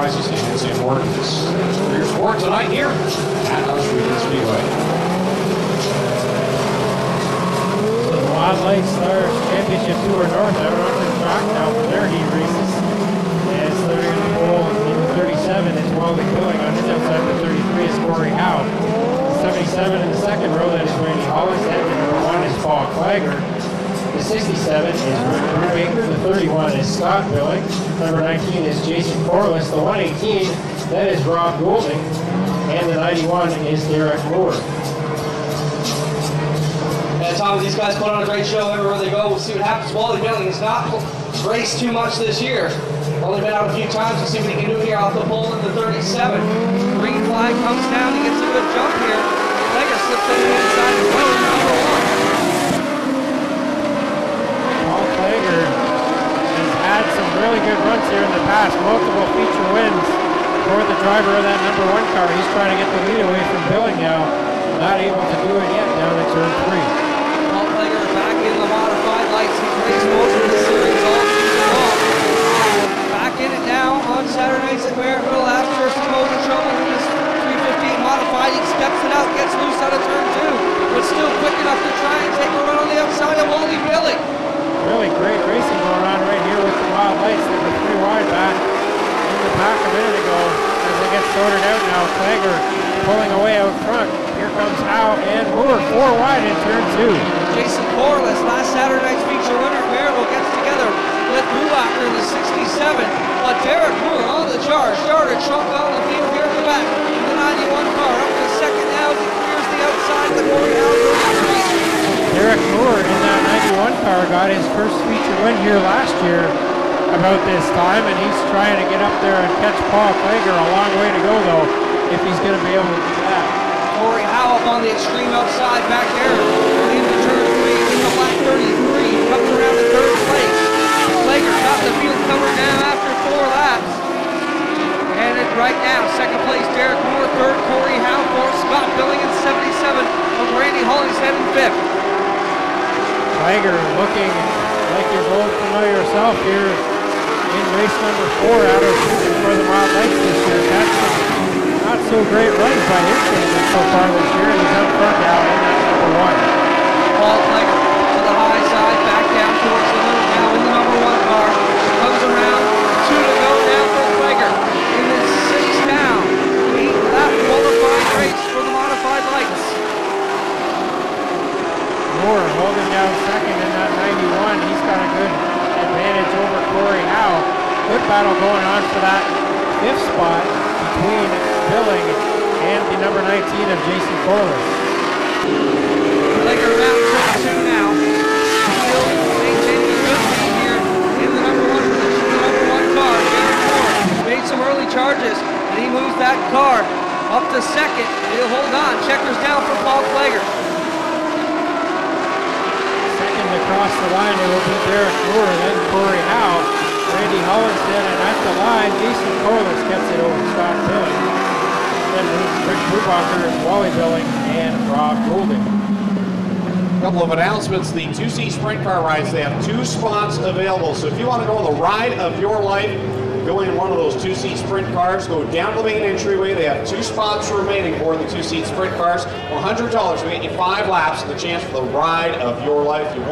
prizes and more for your sport tonight here at Ohsweken Speedway. So the MODLite Styres Championship Tour North out on the track now for their heat races. And starting in the pole in the 37 is Wally Billing. On his outside, the 33 is Corey Howe. 77 in the second row, that is Randy Hollis. And the number 1 is Paul Klager. The 67 is Rick Rubing. The 31 is Scott Billing. Number 19 is Jason Corliss. The 118, that is Rob Goulding. And the 91 is Derek Moore. Yeah, Tom, these guys put on a great show everywhere they go. We'll see what happens. Wally Billing has not raced too much this year. Only been out a few times. We'll see what he can do here off the pole in the 37. Green flag comes down. He gets a good jump here. Klager slips on the inside as well as number 1. Paul Klager has had some really good runs here in the past. Multiple feature wins for the driver of that number 1 car. He's trying to get the lead away from Billing now. Not able to do it yet down at turn 3. Paul Klager back in the modified lights. He's raced most of the series all season long. Back in it now on Saturday nights at Merrittville after some motor trouble in this 315 modified. He steps it out, gets loose out of turn 2, but still quick enough to try and take a run on the outside of Wally Billing. Really great racing going on right here with the MODLites. They were 3 wide back in the pack a minute ago. As they get sorted out now, Klager pulling away out front. Here comes Howe and Moore 4 wide in turn 2. Jason Corliss, last Saturday night's feature winner at Merrittville, gets together with Bubacher in the 67. But Derek Moore on the charge. Started trunk on the field here at the back in the 91 car. Up to second now as he clears the outside of the Corey Howe 33. Derek Moore in that 91 car got his first feature win here last year about this time, and he's trying to get up there and catch Paul Klager. A long way to go though, if he's going to be able to do that. Corey Howe up on the extreme outside back there into turn 3 in the black 33. Comes around to 3rd place. Klager got the field covered now after 4 laps. And right now, 2nd place Derek Moore, 3rd Corey Howe, 4th Scott Billing in 77 of Randy Hollingshead in 5th. Klager looking like his old familiar self here in race number 4 out of shooting for the MODLites this year. That's not so great runs by his team so far this year. He's up front now in that number 1. Paul Klager to the high side, back down towards the middle now in the number 1 car. Comes around, 2 to go now for Klager in the 6th down. 8-lap qualifying race for the modified lights. Moore holding down 2nd in that 91. He's got a good advantage over Corey Howe. Good battle going on for that 5th spot between Billing and the number 19 of Jason Corliss. Klager around turn 2 now. Still maintaining a good lead here in the number 1 position, the number 1 car. Derek Moore made some early charges, and he moves that car up to 2nd. He'll hold on. Checkers down for Paul Klager. Across the line, it will be Derek Moore, then Corey Howe, Randy Hollingshead, and at the line, Jason Corliss gets it over Scott Billing. Then Rick Bubacher, Wally Billing, and Rob Goulding. A couple of announcements. The 2C sprint car rides, they have 2 spots available. So if you want to go on the ride of your life, go in one of those 2-seat sprint cars, go down to the main entryway. They have 2 spots remaining for the 2-seat sprint cars. $100 to get you 5 laps and the chance for the ride of your life. You won't